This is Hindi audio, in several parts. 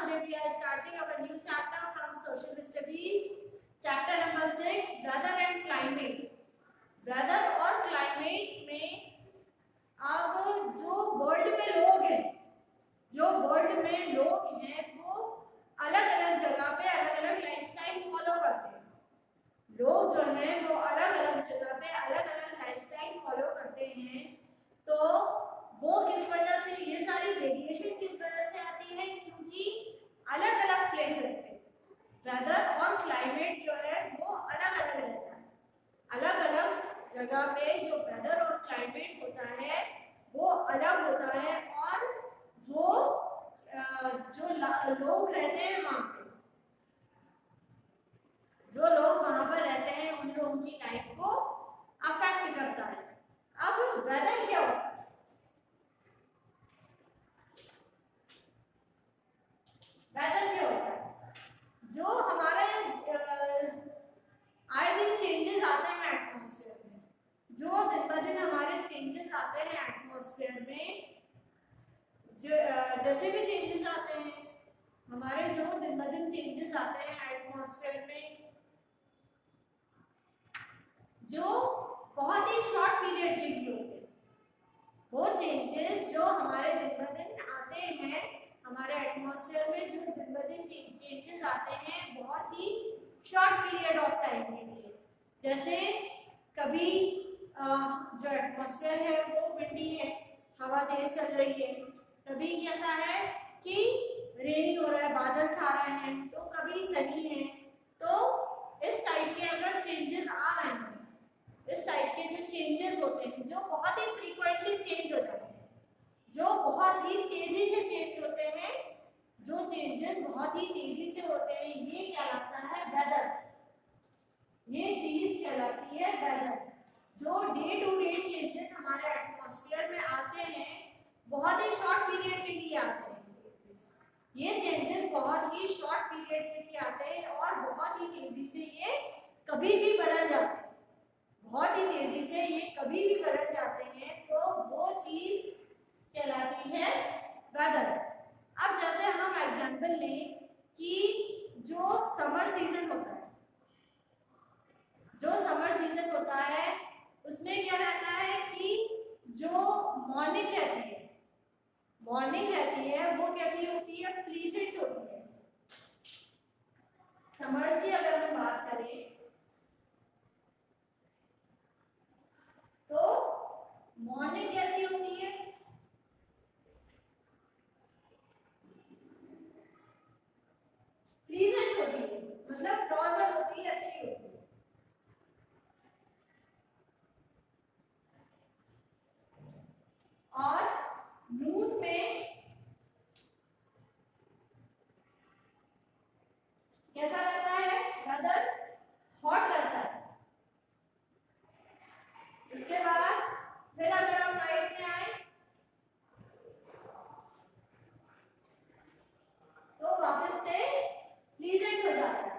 today we are starting our new chapter from social studies, chapter number 6, weather and climate. Weather और क्लाइमेट में अब जो वर्ल्ड में लोग हैं वो अलग अलग जगह पे अलग अलग लाइफस्टाइल फॉलो करते हैं। लोग जो हैं वो अलग अलग जगह पे अलग अलग लाइफस्टाइल फॉलो करते हैं। तो वो किस वजह से, ये सारी वेरिएशन किस वजह से आती है? क्योंकि अलग अलग प्लेसेस पे वेदर और क्लाइमेट जो है वो अलग अलग रहता है। अलग अलग जगह पे जो वेदर और क्लाइमेट होता है वो अलग होता है, और वो जो लोग रहते हैं वहाँ पे, जो लोग वहाँ पर रहते हैं उन लोगों की लाइफ को अफेक्ट करता है। अब वेदर क्या होता है? वेदर क्या होता है? जो हमारे आए दिन चेंजेस आते हैं एटमॉस्फेयर में, जो दिन ब दिन हमारे चेंजेस आते हैं एटमॉस्फेयर में, जो जैसे भी चेंजेस आते हैं हमारे, जो दिन ब दिन चेंजेस आते हैं एटमॉस्फेयर में, जो बहुत ही शॉर्ट पीरियड के लिए होते हैं, वो चेंजेस जो हमारे दिन ब दिन आते हैं हमारे एटमॉस्फेयर में, जो दिन ब दिन चेंजेस आते हैं बहुत ही शॉर्ट पीरियड ऑफ टाइम के लिए। जैसे कभी जो एटमॉस्फेयर है वो विंडी है, हवा तेज चल रही है, कभी कैसा है कि रेनी हो रहा है, बादल छा रहे हैं, तो कभी सनी है। तो इस टाइप के अगर चेंजेस आ रहे हैं, इस टाइप के जो चेंजेस होते हैं जो बहुत ही फ्रीक्वेंटली चेंज हो जाते हैं, जो बहुत ही तेजी से चेंज होते हैं, जो चेंजेस बहुत ही तेजी से होते हैं, ये कहलाता है वेदर। ये चीज कहलाती है वेदर। जो डे टू डे चेंजेस हमारे एटमॉस्फेयर में आते हैं बहुत ही शॉर्ट पीरियड के लिए आते हैं। ये चेंजेस बहुत ही शॉर्ट पीरियड के लिए आते हैं और बहुत ही तेजी से ये कभी भी बदल जाते हैं, बहुत ही तेजी से ये कभी भी बदल जाते हैं। तो वो चीज कहलाती है वेदर। अब जैसे हम एग्जांपल लें कि जो समर सीजन होता है, जो समर सीजन होता है उसमें क्या रहता है कि जो मॉर्निंग रहती है वो कैसी होती है? प्लीजेंट होती है। समर्स की अगर हम बात करें तो मॉर्निंग कैसी होती है? प्लीजेंट होती है, मतलब नॉर्मल होती है, अच्छी होती है। और नून में कैसा रहता है? वेदर हॉट रहता है। उसके बाद फिर अगर हम नाइट में आए तो वापस से प्लीजेंट हो जाता है।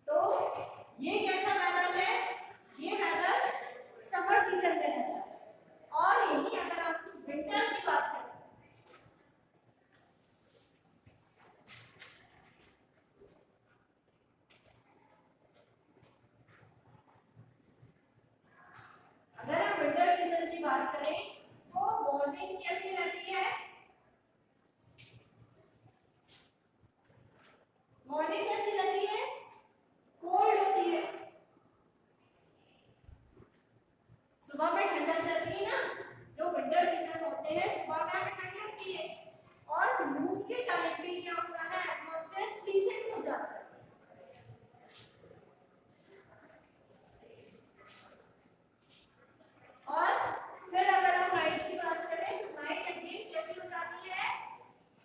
तो ये कैसा वेदर है? ये वेदर समर सीजन में रहता है। और यही अगर हम विंटर की बात करें, अगर हम विंटर सीजन की बात करें तो मॉर्निंग कैसी रहती है? मॉर्निंग कैसी रहती है? कोल्ड होती है। सुबह में ठंडक रहती है ना, जो विंटर सीजन होते हैं सुबह में हमें ठंड लगती है, और नून के टाइम पे क्या होता है? एटमॉस्फेयर प्लीजेंट हो जाता है। और फिर अगर हम नाइट की बात करें तो नाइट अगेन कैसी हो जाती है?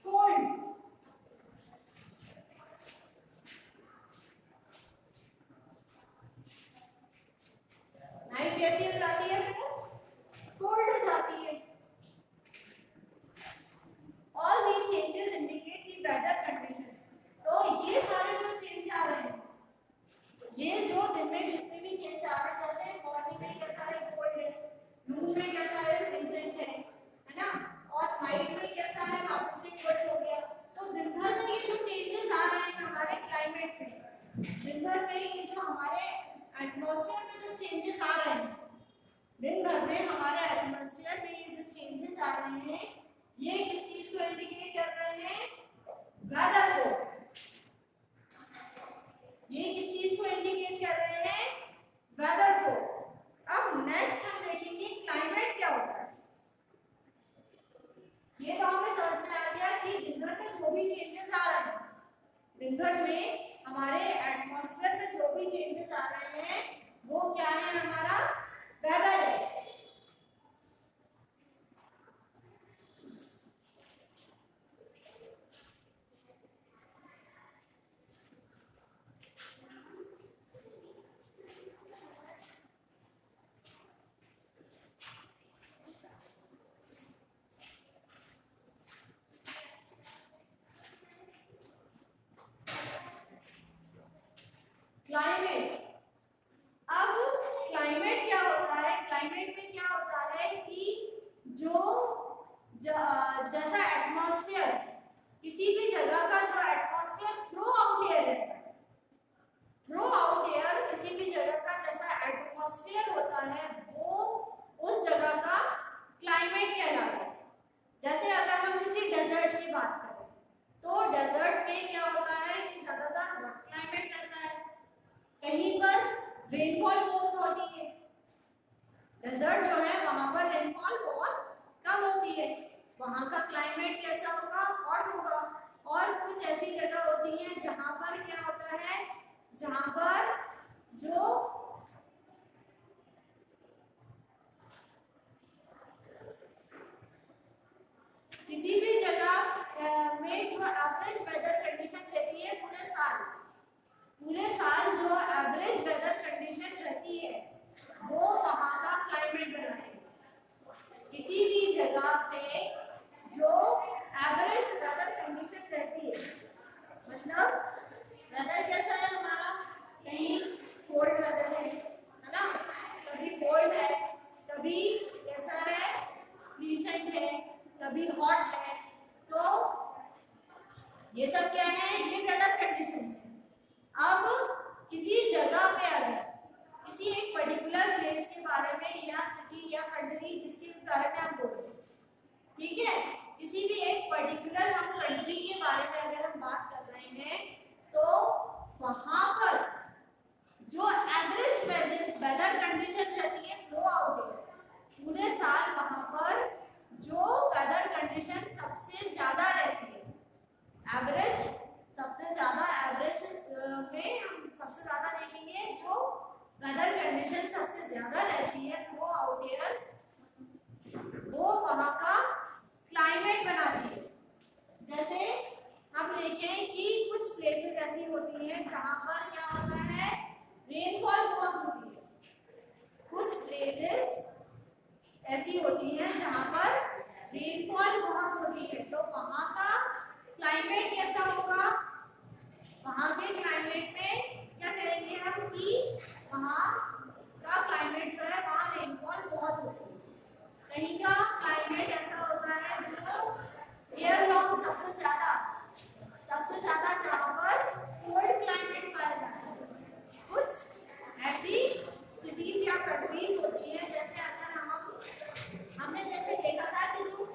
कोल्ड। नाइट कैसी हो जाती है? फिर कोल्ड हो जाती है। All these changes indicate the weather condition. तो ये सारे जो चेंज आ रहे हैं, ये जो दिन में जितने भी चेंज आ रहे हैं, जैसे मॉर्निंग में कैसा है? कोल्ड है, नून में कैसा है? प्लीजेंट में हमारे एटमॉस्फेयर में ये जो चेंजेस आ रहे हैं ये किस चीज को इंडिकेट कर रहे हैं? वेदर को। ये किस चीज को इंडिकेट कर रहे हैं? वेदर को। अब नेक्स्ट हम देखेंगे क्लाइमेट क्या होता है। ये तो हमें समझ में आ गया कि दिन भर में जो भी चेंजेस आ रहे हैं, दिन भर में हमारे एटमॉस्फेयर में जो भी चेंजेस आ रहे हैं वो क्या है? हमारा वेदर है। क्लाइमेट। अब क्लाइमेट क्या होता है? क्लाइमेट में क्या होता है कि जैसा एटमॉस्फेयर, किसी भी जगह का जो एटमॉस्फेयर थ्रू आउट एयर रहता है, थ्रू आउट एयर किसी भी जगह का जैसा एटमॉस्फेयर होता है वो उस जगह का क्लाइमेट कहलाता है। जैसे अगर हम किसी डेजर्ट की बात करें तो डेजर्ट में क्या होता है कि ज्यादातर हॉट क्लाइमेट रहता है, कहीं पर रेनफॉल बहुत होती है। डेजर्ट जो है वहां पर रेनफॉल बहुत कम होती है, वहां का क्लाइमेट कैसा होगा? हॉट होगा। और कुछ ऐसी जगह होती है जहां पर क्या होता है, जहां पर जो किसी भी जगह में जो एवरेज वेदर कंडीशन रहती है पूरे साल जो एवरेज वेदर कंडीशन रहती है वो वहां का क्लाइमेट बनाती है। किसी भी जगह पे जो एवरेज वेदर कंडीशन रहती है, मतलब वेदर कैसा है हमारा? कहीं कोल्ड वेदर है ना, कभी कोल्ड है, कभी कैसा है? प्लीजेंट है, कभी हॉट है। तो ये सब क्या है? ये वेदर कंडीशन है। अब किसी जगह पे अगर किसी एक पर्टिकुलर प्लेस के बारे में या सिटी या कंट्री जिसके भी बारे में हम बोल रहे हैं, ठीक है, किसी भी एक पर्टिकुलर हम कंट्री के बारे में अगर हम बात कर रहे हैं तो वहां पर जो एवरेज वेदर कंडीशन रहती है थ्रू आउट पूरे साल, वहां पर जो वेदर कंडीशन सबसे ज्यादा रहती है, एवरेज सबसे ज्यादा, एवरेज में हम सबसे ज्यादा देखेंगे जो वेदर कंडीशन सबसे ज्यादा रहती है थ्रू आउट ईयर, वो वहां का क्लाइमेट बनाती है। जैसे हम देखें कि कुछ प्लेसेस ऐसी होती हैं जहां पर क्या होता है? रेनफॉल बहुत होती है। कुछ प्लेसेस ऐसी होती हैं जहां पर रेनफॉल बहुत होती है, तो वहां का क्लाइमेट कैसा होगा? वहां के क्लाइमेट में क्या कहेंगे हम कि वहां का क्लाइमेट जो है वहां रेनफॉल बहुत होती है। कहीं का क्लाइमेट ऐसा होता है जो ईयर लॉन्ग सबसे ज्यादा जहां पर कोल्ड क्लाइमेट पाया जाता है। कुछ ऐसी सिटीज या कंट्रीज होती है, जैसे अगर हमने जैसे देखा था कि जो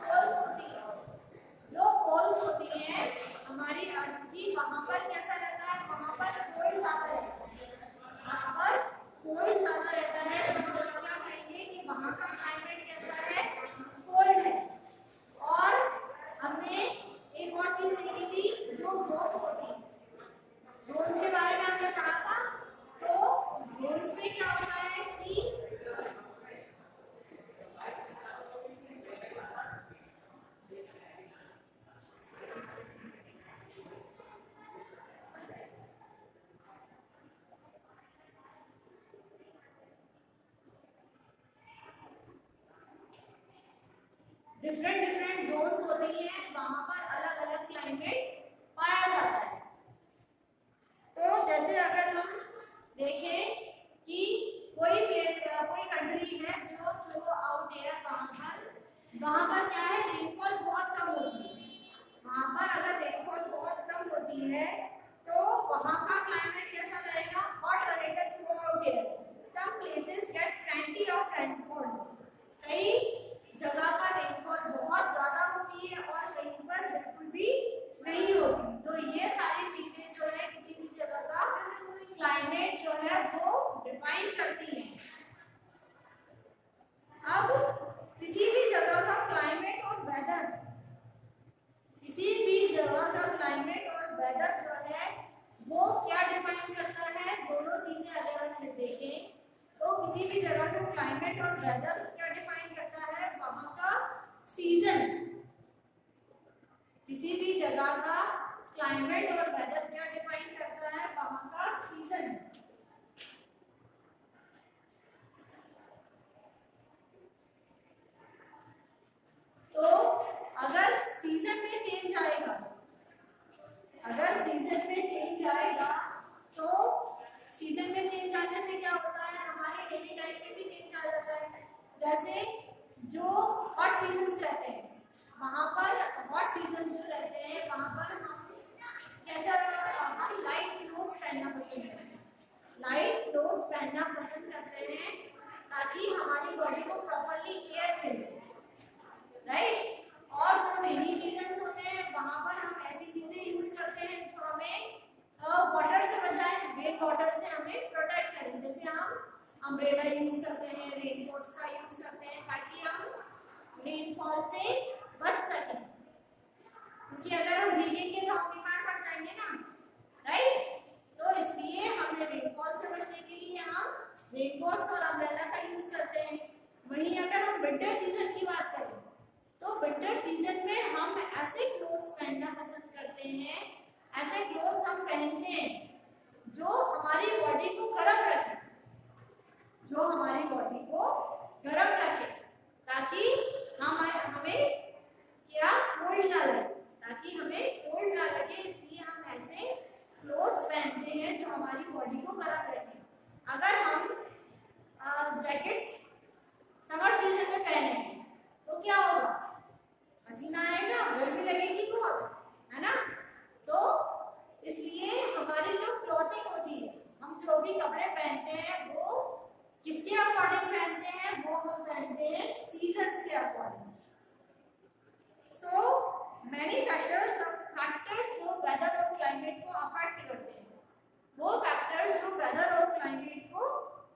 पोल्स होती है हमारी अर्थ की, वहां पर कैसा रहता है? वहां पर कोल्ड ज्यादा रहता है, वहां पर कोल्ड ज्यादा रहता है। तो हम क्या कहेंगे कि वहां का क्लाइमेट कैसा है? कोल्ड है। और हमने एक और चीज देखी थी, जो जोन्स होती है, जोन्स के बारे में हमने पढ़ा था। तो जोन्स में क्या होता है कि डिफरेंट जोन्स होती हैं, वहां पर अलग अलग क्लाइमेट पाया जाता है। तो जैसे अगर हम देखें कि कोई कंट्री है जो थ्रू आउट ईयर वहां पर क्या है? रेनफॉल बहुत कम होती है। वहां पर अगर रेनफॉल बहुत कम होती है तो वहां का क्लाइमेट कैसा रहेगा? हॉट रहेगा throughout year. Some places get plenty of rainfall, जैसे जो हॉट सीजन्स रहते हैं वहाँ पर, हॉट सीजन जो रहते हैं वहाँ पर हम कैसा, हम लाइट क्लोथ पहनना पसंद करते हैं, लाइट क्लोथ पहनना पसंद करते हैं ताकि हमारी बॉडी को प्रॉपरली एयर मिले, राइट। और जो रेनी सीजन्स होते हैं वहाँ पर हम ऐसी चीजें यूज करते हैं जो हमें वाटर से बचाए, रेन वाटर से हमें प्रोटेक्ट करें, जैसे हम अम्ब्रेला यूज करते हैं, रेनकोट्स का यूज करते हैं ताकि हम रेनफॉल से बच सकें, क्योंकि अगर हम भीगेंगे तो हम बीमार पड़ जाएंगे ना, राइट। तो इसलिए हमें रेनफॉल से बचने के लिए हम रेनकोट्स और अम्ब्रेला का यूज करते हैं। वहीं अगर हम विंटर सीजन की बात करें तो विंटर सीजन में हम ऐसे क्लोथ्स पहनना पसंद करते हैं, ऐसे क्लोथ्स हम पहनते हैं जो हमारी बॉडी को गर्म रखे, जो हमारी बॉडी को गर्म रखे ताकि हमें क्या कोल्ड ना लगे, ताकि हमें कोल्ड ना लगे, इसलिए हम ऐसे क्लोथ्स पहनते हैं जो हमारी बॉडी को गर्म रखे। अगर हम जैकेट समर सीजन में पहने तो क्या होगा, पसीना आएगा, गर्मी लगेगी बहुत, है ना। तो इसलिए हमारी जो क्लॉथिंग होती है, हम जो भी कपड़े पहनते हैं वो किसके अकॉर्डिंग पहनते हैं, वो हम पहनते हैं सीजन्स के अकॉर्डिंग। सो मैनी फैक्टर्स जो वेदर और क्लाइमेट को अफेक्ट करते हैं, वो फैक्टर्स जो वेदर और क्लाइमेट को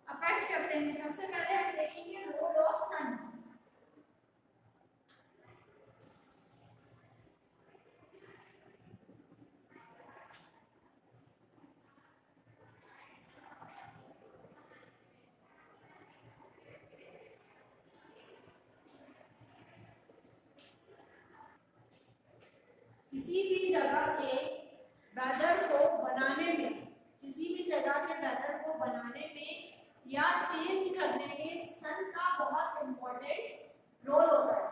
अफेक्ट करते हैं। सबसे पहले हम देखेंगे रोल ऑफ सन। किसी भी जगह के वेदर को बनाने में, किसी भी जगह के वेदर को बनाने में या चेंज करने में सन का बहुत इम्पोर्टेंट रोल होता है।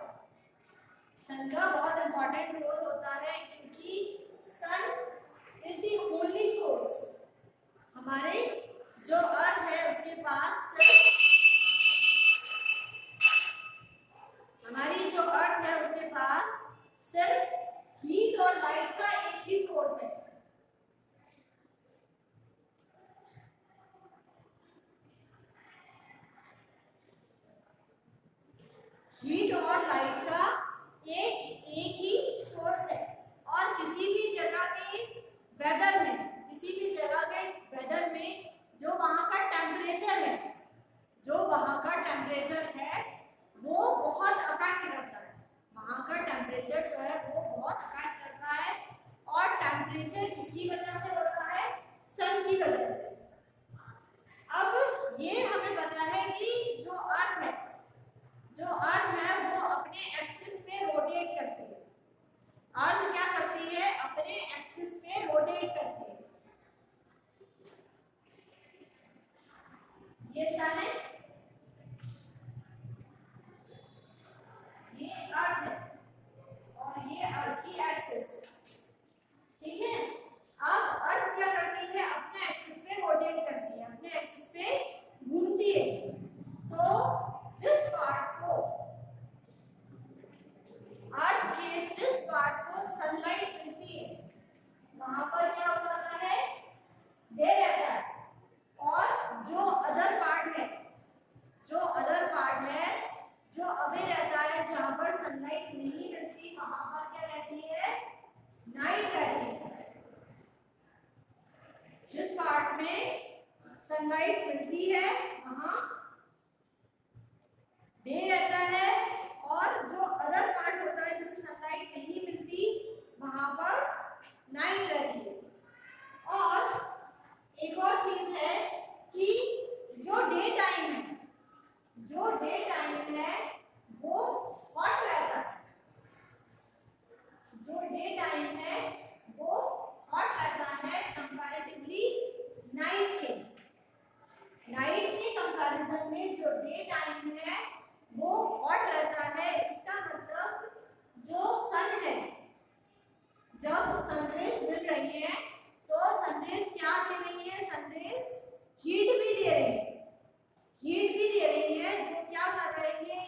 सन का बहुत इम्पोर्टेंट रोल होता है क्योंकि सन इज द ओनली सोर्स, हमारे जो अर्थ है उसके पास हमारी जो अर्थ है उसके पास सिर्फ हीट और लाइट का एक ही सोर्स है। हीट और लाइट का एक ही सोर्स है, और किसी भी जगह के वेदर में, किसी भी जगह के वेदर में जो वहाँ का टेम्परेचर है, जो वहाँ का टेम्परेचर है वो बहुत अफेक्ट करता है, वहाँ का टेम्परेचर जो है वो बहुत अफेक्ट करता है। और टेम्परेचर किसकी वजह से होता है, सन की वजह से। अब ये हमें पता है कि जो अर्थ है, जो अर्थ है वो अपने एक्सिस पे रोटेट करती है। अर्थ क्या करती है, अपने एक्सिस पे रोटेट करती है। ये सन है, ये अर्थ है, और ये अर्थ की एक्सिस, ठीक है। अब अर्थ क्या करती है, अपने एक्सिस पे रोटेट करती है, अपने एक्सिस पे घूमती है। तो जिस पार्ट को, अर्थ के जिस पार्ट को सनलाइट मिलती है वहां पर क्या हो जाता है, डे रहता है। और जो अदर पार्ट है, जो अदर पार्ट है जो अवे रहता है, जहां पर सनलाइट नहीं मिलती वहां पर क्या रहती है, नाइट रहती है। जिस पार्ट में सनलाइट मिलती है वहां डे रहता है, और जो अदर पार्ट होता है जिसमें सनलाइट नहीं मिलती वहां पर नाइट रहती है। और एक और चीज है कि जो डे टाइम है, जो डे टाइम है वो हॉट रहता है, जो डे टाइम है वो हॉट रहता है कंपैरेटिवली नाइट के। नाइट के कंपैरिजन में जो डे टाइम है वो हॉट रहता है। इसका मतलब जो सन है, जब सनरेज मिल रही है तो सनरेज क्या दे रही है, सनरेज हीट भी दे रही है, हीट भी दे रही है, जो क्या कर रही है,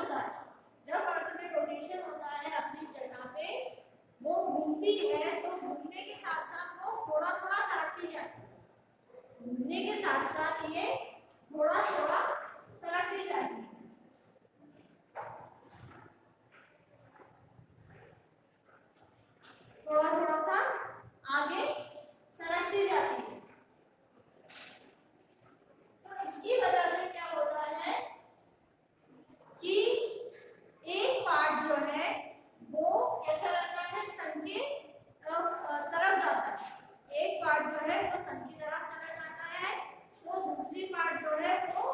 होता है, जब अर्थ में रोटेशन होता है अपनी जगह पे, वो घूमती है तो घूमने के साथ साथ वो थोड़ा थोड़ा सरकती जाती है, घूमने के साथ साथ ये थोड़ा थोड़ा सरकती जाती है। थोड़ा थोड़ा सा आगे सरकती जाती है। तो इसकी वजह से क्या होता है कि एक पार्ट जो है वो कैसा रहता है, सन के तरफ जाता है। एक पार्ट जो है वो सन की तरफ चला जाता है, तो दूसरी पार्ट जो है वो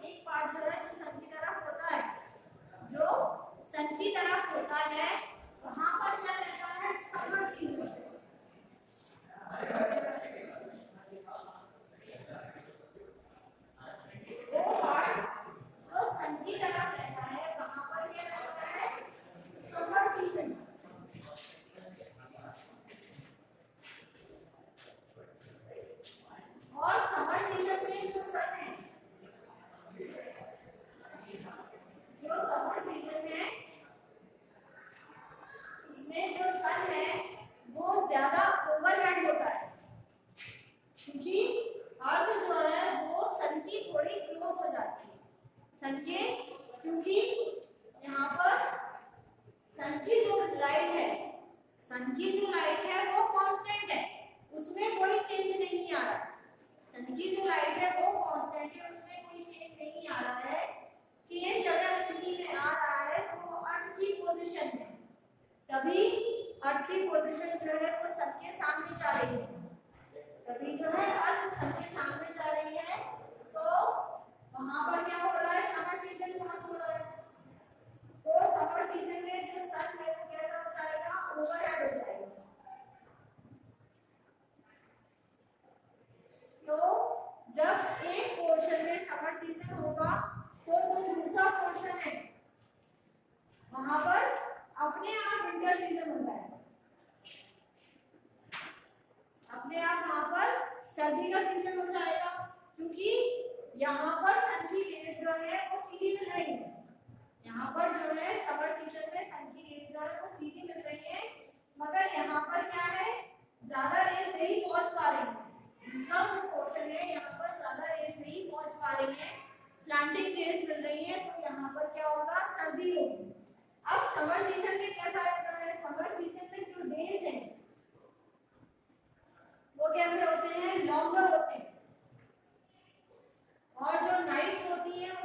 एक पार्ट जो है जो सन की तरफ होता है, जो सन की तरफ होता है, वहां पर क्या रहता है, समर सीजन। वो पार्ट जो सन की तरफ रहता है वहां पर क्या रहता है, समर सीजन। और समर सीजन में जो सन है, जो समर सीजन है उसमें जो सन है वो ज्यादा ओवरहेड होता है, क्योंकि अर्थ जो है वो सन की थोड़ी क्लोज हो जाती है, सन के, क्योंकि यहाँ पर सन की जो लाइट है, सन की जो लाइट है वो कांस्टेंट है, उसमें कोई चेंज नहीं आ रहा है। सन की जो लाइट है वो कांस्टेंट है, उसमें कोई चेंज नहीं आ रहा है। चेंज अगर किसी में आ रहा है तो वो अर्थ की पोजीशन में, तभी अर्थ की पोजीशन जो है वो सबके सामने जा रही है, तभी जो है अर्थ सबके सामने जा रही है, तो वहां पर क्या हो रहा है, समर सीजन पास हो रहा है। तो समर सीजन में जो सन है वो कैसा हो जाएगा, ओवरहेड हो जाएगा। तो जब एक पोर्शन में समर सीजन होगा तो जो दूसरा पोर्शन है वहां पर अपने आप विंटर सीजन हो जाएगा, अपने आप वहां पर सर्दी का सीजन हो जाएगा, क्योंकि यहाँ पर सन की रेज जो है वो सीधी मिल रही है। यहाँ पर जो है समर सीजन में सन की रेज जो है वो सीधी मिल रही है, मगर यहाँ पर क्या है, ज्यादा रेज नहीं पहुंच पा रही है। दूसरा जो पोर्शन है यहाँ पर ज्यादा रेज नहीं पहुंच पा रही है, स्लैंटिंग रेज मिल रही है, तो यहाँ पर क्या होगा, सर्दी होगी। अब समर सीजन में कैसा रहता है, समर सीजन में जो डेज हैं वो कैसे होते हैं, लॉन्गर होते हैं, और जो नाइट्स होती है वो